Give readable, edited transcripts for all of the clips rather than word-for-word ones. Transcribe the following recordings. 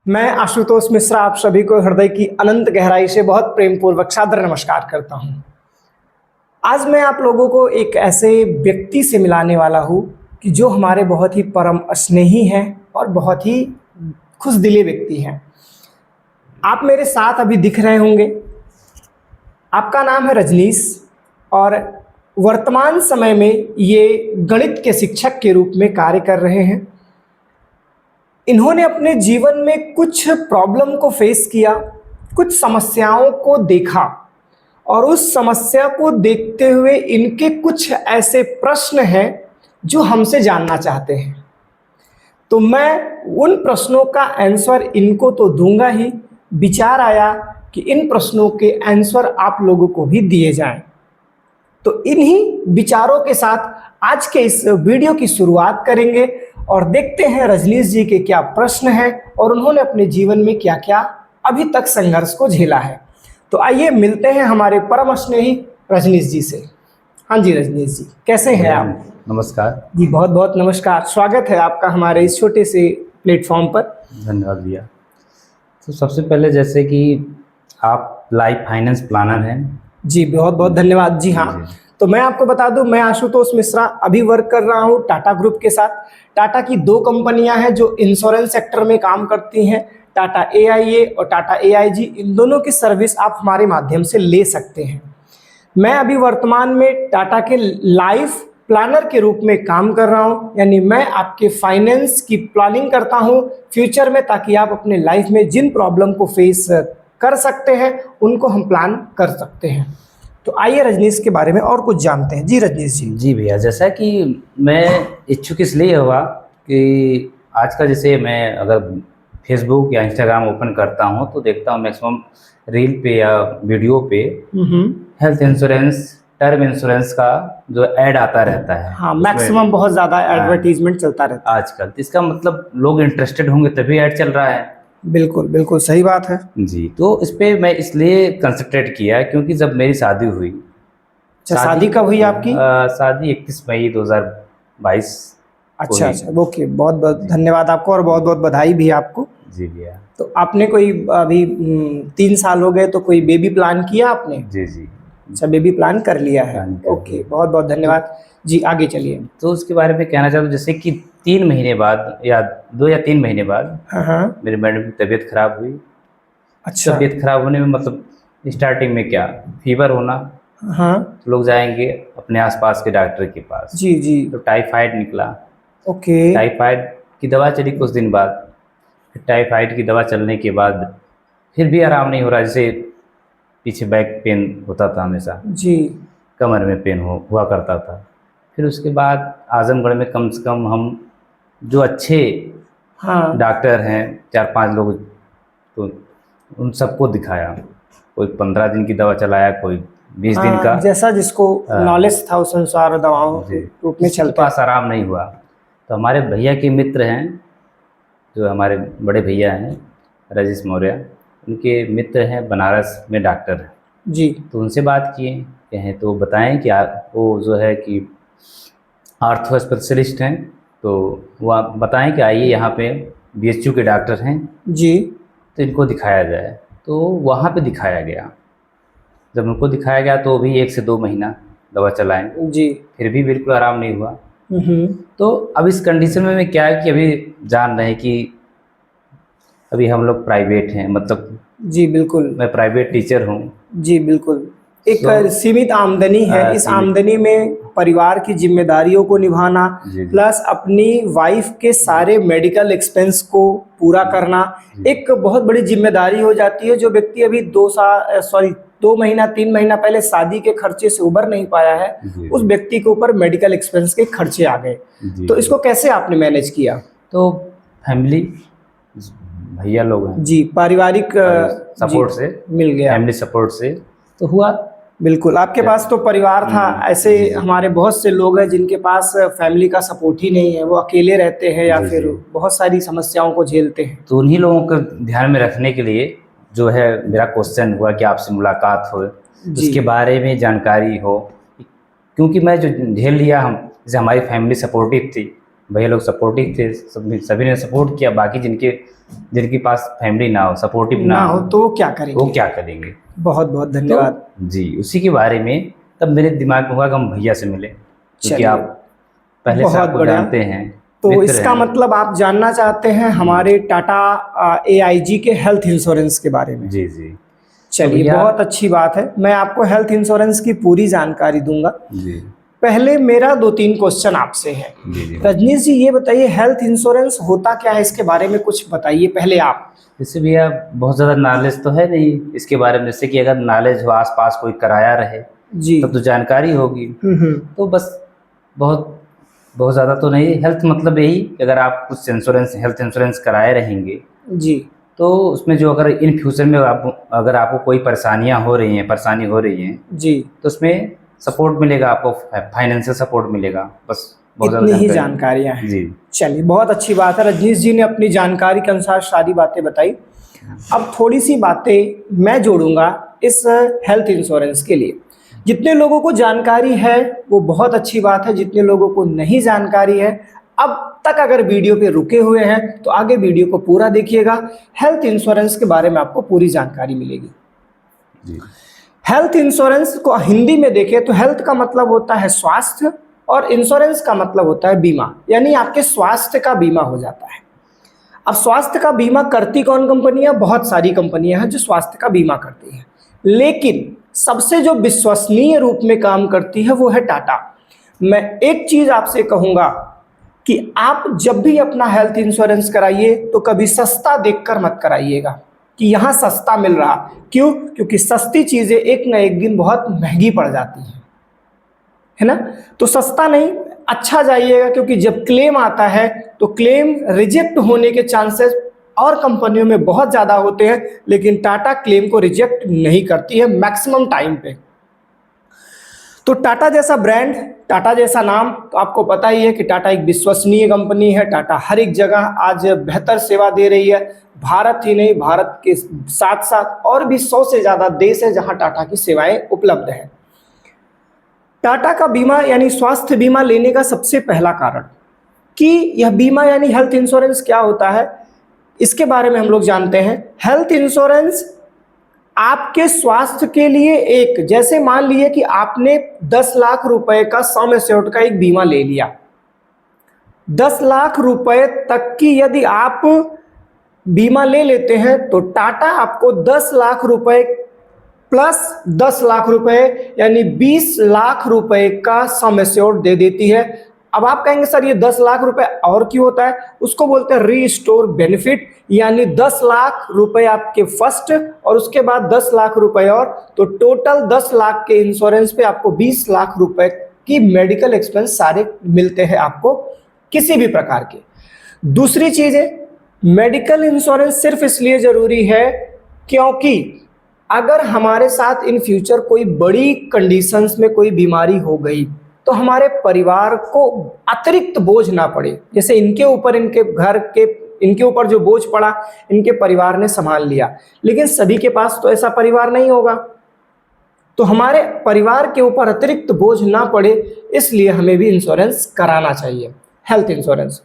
मैं आशुतोष मिश्रा आप सभी को हृदय की अनंत गहराई से बहुत प्रेम पूर्वक सादर नमस्कार करता हूं। आज मैं आप लोगों को एक ऐसे व्यक्ति से मिलाने वाला हूं कि जो हमारे बहुत ही परम स्नेही हैं और बहुत ही खुशदिले व्यक्ति हैं। आप मेरे साथ अभी दिख रहे होंगे। आपका नाम है रजनीश और वर्तमान समय में ये गणित के शिक्षक के रूप में कार्य कर रहे हैं। इन्होंने अपने जीवन में कुछ प्रॉब्लम को फेस किया, कुछ समस्याओं को देखा और उस समस्या को देखते हुए इनके कुछ ऐसे प्रश्न हैं जो हमसे जानना चाहते हैं। तो मैं उन प्रश्नों का आंसर इनको तो दूंगा ही, विचार आया कि इन प्रश्नों के आंसर आप लोगों को भी दिए जाएं। तो इन्हीं विचारों के साथ आज के इस वीडियो की शुरुआत करेंगे और देखते हैं रजनीश जी के क्या प्रश्न हैं और उन्होंने अपने जीवन में क्या क्या अभी तक संघर्ष को झेला है। तो आइए मिलते हैं हमारे परम स्नेही रजनीश जी से। हाँ जी रजनीश जी, कैसे हैं आप? नमस्कार जी, बहुत बहुत नमस्कार। स्वागत है आपका हमारे इस छोटे से प्लेटफॉर्म पर। धन्यवाद भैया। तो सबसे पहले जैसे कि आप लाइफ फाइनेंस प्लानर हैं। जी बहुत बहुत धन्यवाद। जी हाँ, तो मैं आपको बता दूं, मैं आशुतोष मिश्रा अभी वर्क कर रहा हूं टाटा ग्रुप के साथ। टाटा की दो कंपनियां हैं जो इंश्योरेंस सेक्टर में काम करती हैं, टाटा AIA और टाटा AIG। इन दोनों की सर्विस आप हमारे माध्यम से ले सकते हैं। मैं अभी वर्तमान में टाटा के लाइफ प्लानर के रूप में काम कर रहा हूं, यानी मैं आपके फाइनेंस की प्लानिंग करता हूं फ्यूचर में, ताकि आप अपने लाइफ में जिन प्रॉब्लम को फेस कर सकते हैं उनको हम प्लान कर सकते हैं। तो आइए रजनीश के बारे में और कुछ जानते हैं। जी रजनीश जी। जी भैया, जैसा कि मैं इच्छुक इसलिए हुआ कि आज का जैसे मैं अगर फेसबुक या इंस्टाग्राम ओपन करता हूं तो देखता हूं मैक्सिमम रील पे या वीडियो पे हेल्थ इंश्योरेंस, टर्म इंश्योरेंस का जो ऐड आता रहता है। हाँ, मैक्सिमम बहुत ज़्यादा एडवर्टीजमेंट चलता रहता है आजकल। तो इसका मतलब लोग इंटरेस्टेड होंगे तभी ऐड चल रहा है। बिल्कुल बिल्कुल सही बात है जी, तो इस पे मैं इसलिए कंसंट्रेट किया क्योंकि जब मेरी शादी हुई। अच्छा, शादी कब हुई आपकी? शादी 31 मई 2022। अच्छा अच्छा, ओके। बहुत बहुत धन्यवाद आपको और बहुत बहुत बधाई भी आपको। जी भैया। तो आपने कोई अभी 3 साल हो गए, तो कोई बेबी प्लान किया आपने? जी जी। अच्छा, बेबी प्लान कर लिया है। ओके, बहुत बहुत धन्यवाद जी। आगे चलिए। तो उसके बारे में कहना चाहता हूँ, जैसे कि 3 महीने बाद या 2 या 3 महीने बाद हाँ, मेरे मैडम की तबीयत खराब हुई। अच्छा। तबीयत खराब होने में मतलब स्टार्टिंग में क्या, फीवर होना। हाँ, तो लोग जाएंगे अपने आसपास के डॉक्टर के पास। जी जी। तो टाइफाइड निकला। ओके। टाइफाइड की दवा चली कुछ दिन बाद। फिर टाइफाइड की दवा चलने के बाद फिर भी आराम नहीं हो रहा। जैसे पीछे बैक पेन होता था हमेशा, जी। कमर में पेन हुआ करता था। फिर उसके बाद आजमगढ़ में कम से कम हम जो अच्छे हाँ, डॉक्टर हैं 4-5 लोग, तो उन सबको दिखाया। कोई 15 दिन की दवा चलाया, कोई 20 दिन का। जैसा जिसको नॉलेज था उस अनुसार दवाओं के रूप में किसी के चलता। पास आराम नहीं हुआ। तो हमारे भैया के मित्र हैं, जो हमारे बड़े भैया हैं राजेश मौर्य, उनके मित्र हैं बनारस में डॉक्टर हैं। जी। तो उनसे बात किए, कहें तो बताएं कि वो जो है कि आर्थो स्पेशलिस्ट हैं। तो वह बताएं कि आइए यहाँ पे BHU के डॉक्टर हैं जी। तो इनको दिखाया जाए। तो वहाँ पे दिखाया गया। जब उनको दिखाया गया तो भी 1 से 2 महीना दवा चलाएं, जी। फिर भी बिल्कुल आराम नहीं हुआ। तो अब इस कंडीशन में मैं क्या है कि अभी जान रहे हैं कि अभी हम लोग प्राइवेट हैं, मतलब जी बिल्कुल। मैं प्राइवेट टीचर हूँ। जी बिल्कुल। एक सीमित आमदनी है। इस सीमित। आमदनी में परिवार की जिम्मेदारियों को निभाना, जी। प्लस अपनी वाइफ के सारे मेडिकल एक्सपेंस को पूरा करना एक बहुत बड़ी जिम्मेदारी हो जाती है। जो व्यक्ति अभी 2 महीना 3 महीना पहले शादी के खर्चे से उबर नहीं पाया है, उस व्यक्ति के ऊपर मेडिकल एक्सपेंस के खर्चे आ गए। तो इसको कैसे आपने मैनेज किया? तो फैमिली, भैया लोग हैं जी, पारिवारिक सपोर्ट से मिल गया, फैमिली सपोर्ट से तो हुआ। बिल्कुल। आपके पास तो परिवार था। ऐसे हमारे बहुत से लोग हैं जिनके पास फैमिली का सपोर्ट ही नहीं है, वो अकेले रहते हैं या फिर बहुत सारी समस्याओं को झेलते हैं। तो उन्हीं लोगों को ध्यान में रखने के लिए जो है मेरा क्वेश्चन हुआ कि आपसे मुलाकात हो, उसके बारे में जानकारी हो। क्योंकि मैं जो झेल लिया, हम जैसे हमारी फैमिली सपोर्टिव थी, भैया लोग सपोर्टिव थे, सभी ने सपोर्ट किया। बाकी जिनके पास फैमिली ना हो, सपोर्टिव ना हो, तो वो क्या करेंगे? वो क्या करेंगे? बहुत बहुत धन्यवाद। तो जी, उसी के बारे में तब मेरे दिमाग में हुआ कि हम भैया से मिले, क्योंकि चलिए, आप पहले से बहुत आपको बढ़िया। जानते हैं, तो मित्र इसका हैं। मतलब आप जानना चाहते हैं हमारे टाटा AIG के हेल्थ इंश्योरेंस के बारे में? जी जी। चलिए, भैया- बहुत अच्छी बात है। मैं आपको हेल्थ इंश्योरेंस की पूरी जानकारी दूंगा। जी पहले मेरा 2-3 क्वेश्चन आपसे है। जी जी। रजनीश जी, ये बताइए हेल्थ इंश्योरेंस होता क्या है, इसके बारे में कुछ बताइए पहले आप। जैसे भैया बहुत ज़्यादा नॉलेज तो है नहीं इसके बारे में, जैसे कि अगर नॉलेज हो, आसपास कोई कराया रहे जी। तब तो जानकारी होगी। तो बस बहुत बहुत ज़्यादा तो नहीं। हेल्थ मतलब यही कि अगर आप कुछ हेल्थ इंश्योरेंस कराए रहेंगे जी तो उसमें जो अगर इन फ्यूचर में अगर आपको कोई परेशानी हो रही है जी, तो उसमें सपोर्ट मिलेगा, आपको फाइनेंशियल सपोर्ट मिलेगा। बस बहुत इतनी ज़्यादा ही जानकारी। जानकारियां हैं। जी चलिए, बहुत अच्छी बात है। रजनीश जी ने अपनी जानकारी के अनुसार सारी बातें बताई। अब थोड़ी सी बातें मैं जोड़ूंगा इस हेल्थ इंश्योरेंस के लिए। जितने लोगों को जानकारी है वो बहुत अच्छी बात है, जितने लोगों को नहीं जानकारी है, अब तक अगर वीडियो पे रुके हुए हैं तो आगे वीडियो को पूरा देखिएगा। हेल्थ इंश्योरेंस के बारे में आपको पूरी जानकारी मिलेगी। जी हेल्थ इंश्योरेंस को हिंदी में देखें तो हेल्थ का मतलब होता है स्वास्थ्य और इंश्योरेंस का मतलब होता है बीमा, यानी आपके स्वास्थ्य का बीमा हो जाता है। अब स्वास्थ्य का बीमा करती कौन कंपनियां? बहुत सारी कंपनियां हैं जो स्वास्थ्य का बीमा करती हैं, लेकिन सबसे जो विश्वसनीय रूप में काम करती है वो है टाटा। मैं एक चीज आपसे कहूंगा कि आप जब भी अपना हेल्थ इंश्योरेंस कराइए तो कभी सस्ता देखकर मत कराइएगा कि यहाँ सस्ता मिल रहा। क्यों? क्योंकि सस्ती चीजें एक ना एक दिन बहुत महंगी पड़ जाती हैं, है ना? तो सस्ता नहीं, अच्छा जाइएगा, क्योंकि जब क्लेम आता है तो क्लेम रिजेक्ट होने के चांसेस और कंपनियों में बहुत ज़्यादा होते हैं, लेकिन टाटा क्लेम को रिजेक्ट नहीं करती है मैक्सिमम टाइम पे। तो टाटा जैसा ब्रांड, टाटा जैसा नाम, तो आपको पता ही है कि टाटा एक विश्वसनीय कंपनी है। टाटा हर एक जगह आज बेहतर सेवा दे रही है। भारत ही नहीं, भारत के साथ साथ और भी 100 से ज़्यादा देश है जहां टाटा की सेवाएं उपलब्ध है। टाटा का बीमा यानी स्वास्थ्य बीमा लेने का सबसे पहला कारण कि यह बीमा यानी हेल्थ इंश्योरेंस क्या होता है, इसके बारे में हम लोग जानते हैं। हेल्थ इंश्योरेंस आपके स्वास्थ्य के लिए एक, जैसे मान लीजिए कि आपने 10 लाख रुपए का सम एश्योर्ड का एक बीमा ले लिया। 10 लाख रुपए तक की यदि आप बीमा ले लेते हैं तो टाटा आपको 10 लाख रुपए प्लस 10 लाख रुपए यानी 20 लाख रुपए का सम एश्योर्ड दे देती है। अब आप कहेंगे सर ये 10 लाख रुपए और क्यों होता है? उसको बोलते हैं रीस्टोर बेनिफिट, यानी 10 लाख रुपए आपके फर्स्ट और उसके बाद 10 लाख रुपए और, तो टोटल 10 लाख के इंश्योरेंस पे आपको 20 लाख रुपए की मेडिकल एक्सपेंस सारे मिलते हैं आपको किसी भी प्रकार के। दूसरी चीज है, मेडिकल इंश्योरेंस सिर्फ इसलिए जरूरी है क्योंकि अगर हमारे साथ इन फ्यूचर कोई बड़ी कंडीशंस में कोई बीमारी हो गई तो हमारे परिवार को अतिरिक्त बोझ ना पड़े। जैसे इनके ऊपर, इनके घर के, इनके ऊपर जो बोझ पड़ा इनके परिवार ने संभाल लिया, लेकिन सभी के पास तो ऐसा परिवार नहीं होगा, तो हमारे परिवार के ऊपर अतिरिक्त बोझ ना पड़े, इसलिए हमें भी इंश्योरेंस कराना चाहिए, हेल्थ इंश्योरेंस।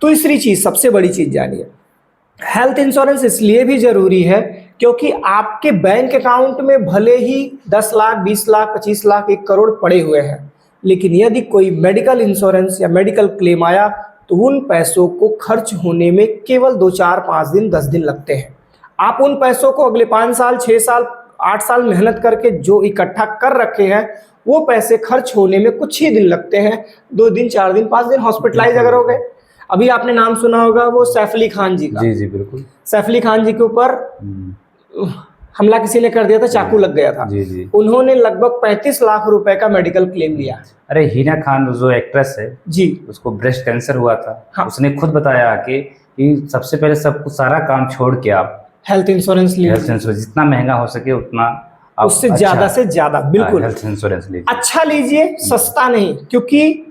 तीसरी चीज, सबसे बड़ी चीज जानिए, हेल्थ इंश्योरेंस इसलिए भी जरूरी है क्योंकि आपके बैंक अकाउंट में भले ही 10 लाख, 20 लाख, 25 लाख, 1 करोड़ पड़े हुए हैं, लेकिन यदि कोई मेडिकल इंश्योरेंस या मेडिकल क्लेम आया तो उन पैसों को खर्च होने में केवल 2, 4, 5 दिन, 10 दिन लगते हैं। आप उन पैसों को अगले 5 साल, 6 साल, 8 साल मेहनत करके जो इकट्ठा कर रखे हैं वो पैसे खर्च होने में कुछ ही दिन लगते हैं। 2 दिन, 4 दिन, 5 दिन हॉस्पिटलाइज अगर हो गए। अभी आपने नाम सुना होगा वो सैफ अली खान जी का। जी जी बिल्कुल। सैफ अली खान जी के ऊपर हमला किसी ने कर दिया था, चाकू लग गया था। जी जी। उन्होंने लगभग 35 लाख रुपए का मेडिकल क्लेम लिया। अरे हिना खान जो एक्ट्रेस है जी, उसको ब्रेस्ट कैंसर हुआ था। हाँ। उसने खुद बताया कि सबसे पहले सब कुछ सारा काम छोड़ के आप हेल्थ इंश्योरेंस हेल्थ लीजिए, इंश्योरेंस जितना महंगा हो सके उतना आप उससे अच्छा- ज्यादा से ज्यादा, बिल्कुल हेल्थ इंश्योरेंस लीजिए। अच्छा लीजिए, सस्ता नहीं। क्योंकि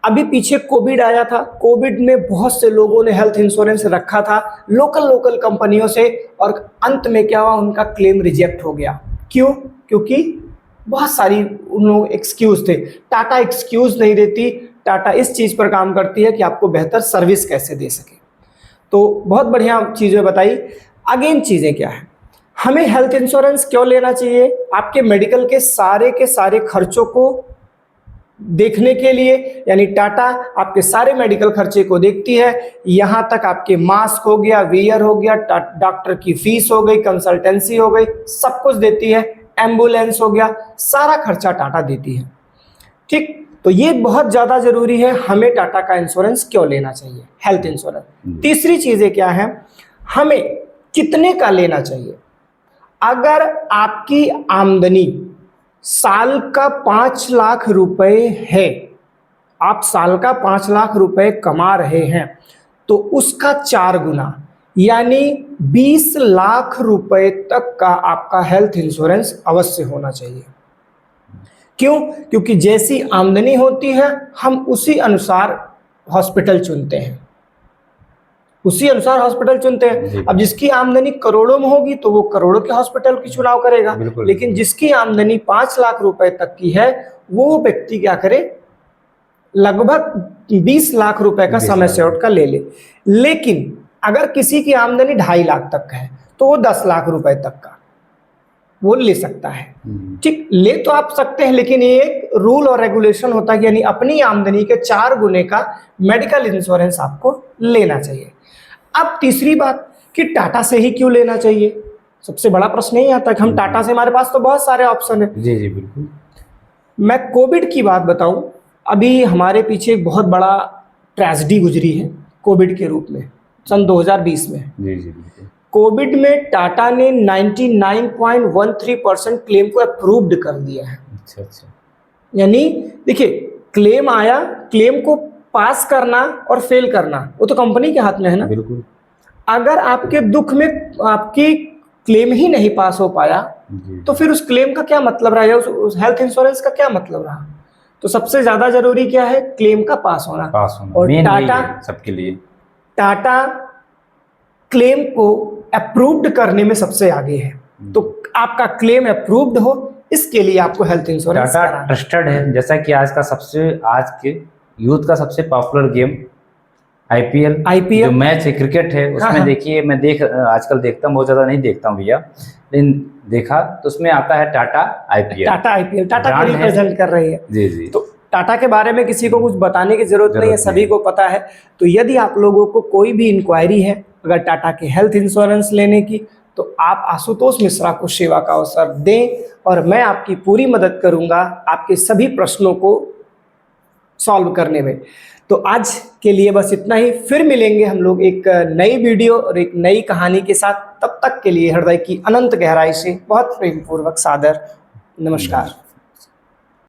अभी पीछे कोविड आया था, कोविड में बहुत से लोगों ने हेल्थ इंश्योरेंस रखा था लोकल कंपनियों से, और अंत में क्या हुआ, उनका क्लेम रिजेक्ट हो गया। क्यों? क्योंकि बहुत सारी उन लोग एक्सक्यूज थे। टाटा एक्सक्यूज नहीं देती, टाटा इस चीज़ पर काम करती है कि आपको बेहतर सर्विस कैसे दे सके। तो बहुत बढ़िया चीज़ें बताई। अगेन चीज़ें क्या है, हमें हेल्थ इंश्योरेंस क्यों लेना चाहिए? आपके मेडिकल के सारे खर्चों को देखने के लिए, यानी टाटा आपके सारे मेडिकल खर्चे को देखती है। यहाँ तक आपके मास्क हो गया, वेयर हो गया, डॉक्टर की फीस हो गई, कंसल्टेंसी हो गई, सब कुछ देती है। एम्बुलेंस हो गया, सारा खर्चा टाटा देती है। ठीक, तो ये बहुत ज़्यादा ज़रूरी है, हमें टाटा का इंश्योरेंस क्यों लेना चाहिए, हेल्थ इंश्योरेंस। तीसरी चीज़ें क्या है, हमें कितने का लेना चाहिए? अगर आपकी आमदनी साल का 5 लाख रुपए है, आप साल का 5 लाख रुपए कमा रहे हैं, तो उसका 4 गुना यानी 20 लाख रुपए तक का आपका हेल्थ इंश्योरेंस अवश्य होना चाहिए। क्यों? क्योंकि जैसी आमदनी होती है हम उसी अनुसार हॉस्पिटल चुनते हैं, उसी अनुसार हॉस्पिटल चुनते हैं। अब जिसकी आमदनी करोड़ों में होगी तो वो करोड़ों के हॉस्पिटल की चुनाव करेगा, लेकिन जिसकी आमदनी 5 लाख रुपए तक की है वो व्यक्ति क्या करे, लगभग 20 लाख रुपए का समय सेट का ले ले। लेकिन अगर किसी की आमदनी 2.5 लाख तक है तो वो 10 लाख रुपए तक का वो ले सकता है। ठीक, ले तो आप सकते हैं, लेकिन ये एक रूल और रेगुलेशन होता है, यानी अपनी आमदनी के 4 गुने का मेडिकल इंश्योरेंस आपको लेना चाहिए। अब तीसरी बात कि टाटा से ही क्यों लेना चाहिए, सबसे बड़ा प्रश्न यही आता है कि हम टाटा से, हमारे पास तो बहुत सारे ऑप्शन है। जी जी बिल्कुल। मैं कोविड की बात बताऊं, अभी हमारे पीछे एक बहुत बड़ा ट्रेजेडी गुजरी है कोविड के रूप में, सन 2020 में। जी जी बिल्कुल। कोविड में टाटा ने 99.13% क्लेम को अप्रूव्ड कर दिया है। अच्छा अच्छा। यानी देखिए, क्लेम आया, क्लेम को पास करना और फेल करना वो तो कंपनी के हाथ में है ना। बिल्कुल। अगर आपके दुख में आपकी क्लेम ही नहीं पास हो पाया तो फिर उस क्लेम का क्या मतलब रहा, उस हेल्थ इंश्योरेंस का क्या मतलब रहा? तो सबसे ज्यादा जरूरी क्या है, क्लेम का पास होना। और टाटा सबके लिए, टाटा क्लेम को अप्रूव्ड करने में सबसे आगे है। तो आपका क्लेम अप्रूव्ड हो, इसके लिए आपको हेल्थ इंश्योरेंस टाटा ट्रस्टेड है। जैसा कि आज के यूथ का सबसे पॉपुलर गेम आईपीएल जो मैच है, क्रिकेट है, उसमें देखिए मैं आजकल देखता हूँ, बहुत ज्यादा नहीं देखता हूँ भैया, लेकिन देखा तो उसमें आता है टाटा आईपीएल। टाटा को रिप्रेजेंट कर रही है। जी जी। तो टाटा के बारे में किसी को कुछ बताने की जरूरत नहीं है, सभी को पता है। तो यदि आप लोगों को कोई भी इंक्वायरी है अगर टाटा के हेल्थ इंश्योरेंस लेने की, तो आप आशुतोष मिश्रा को सेवा का अवसर दें और मैं आपकी पूरी मदद करूंगा आपके सभी प्रश्नों को सॉल्व करने में। तो आज के लिए बस इतना ही, फिर मिलेंगे हम लोग एक नई वीडियो और एक नई कहानी के साथ। तब तक के लिए हृदय की अनंत गहराई से बहुत प्रेम पूर्वक सादर नमस्कार।